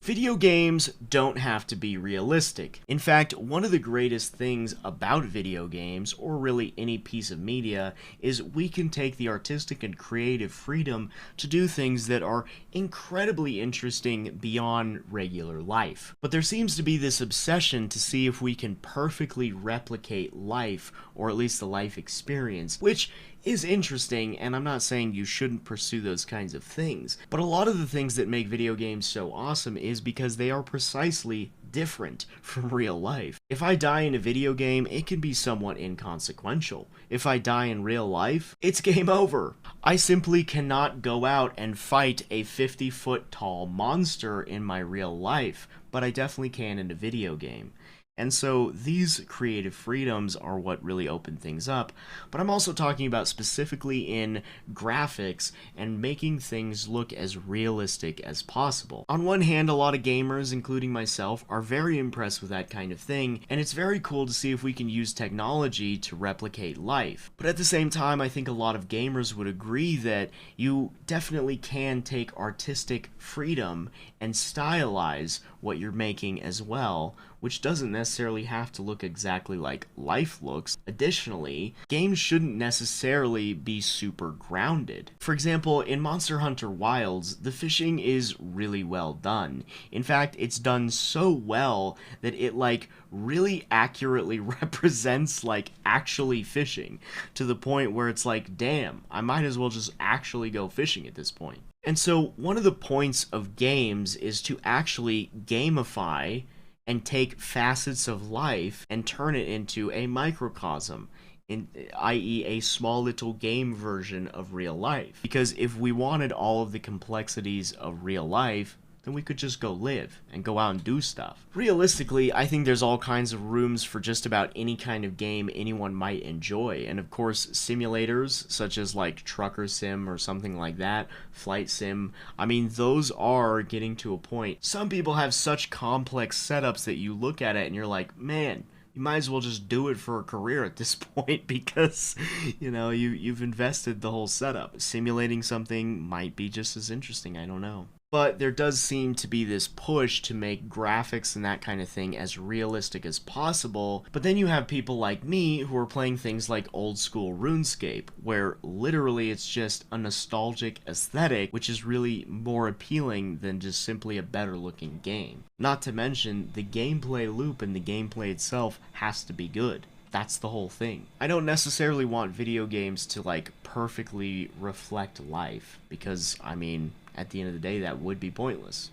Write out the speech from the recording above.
Video games don't have to be realistic. In fact, one of the greatest things about video games, or really any piece of media, is we can take the artistic and creative freedom to do things that are incredibly interesting beyond regular life. But there seems to be this obsession to see if we can perfectly replicate life, or at least the life experience, which is interesting, and I'm not saying you shouldn't pursue those kinds of things, but a lot of the things that make video games so awesome is because they are precisely different from real life. If I die in a video game, it can be somewhat inconsequential. If I die in real life, it's game over. I simply cannot go out and fight a 50-foot tall monster in my real life, but I definitely can in a video game. And so these creative freedoms are what really open things up, but I'm also talking about specifically in graphics and making things look as realistic as possible. On one hand, a lot of gamers, including myself, are very impressed with that kind of thing, and it's very cool to see if we can use technology to replicate life. But at the same time, I think a lot of gamers would agree that you definitely can take artistic freedom and stylize what you're making as well, which doesn't necessarily have to look exactly like life looks. Additionally, games shouldn't necessarily be super grounded. For example, in Monster Hunter Wilds, the fishing is really well done. In fact, it's done so well that it really accurately represents actually fishing, to the point where it's like, damn, I might as well just actually go fishing at this point. And so one of the points of games is to actually gamify and take facets of life and turn it into a microcosm, i.e. a small little game version of real life. Because if we wanted all of the complexities of real life, then we could just go live and go out and do stuff. Realistically, I think there's all kinds of rooms for just about any kind of game anyone might enjoy. And of course, simulators, such as Trucker Sim or something like that, Flight Sim, I mean, those are getting to a point. Some people have such complex setups that you look at it and you're like, man, you might as well just do it for a career at this point because, you've invested the whole setup. Simulating something might be just as interesting, I don't know. But there does seem to be this push to make graphics and that kind of thing as realistic as possible, but then you have people like me who are playing things like old school RuneScape, where literally it's just a nostalgic aesthetic, which is really more appealing than just simply a better looking game. Not to mention, the gameplay loop and the gameplay itself has to be good. That's the whole thing. I don't necessarily want video games to perfectly reflect life, because I mean, at the end of the day, that would be pointless.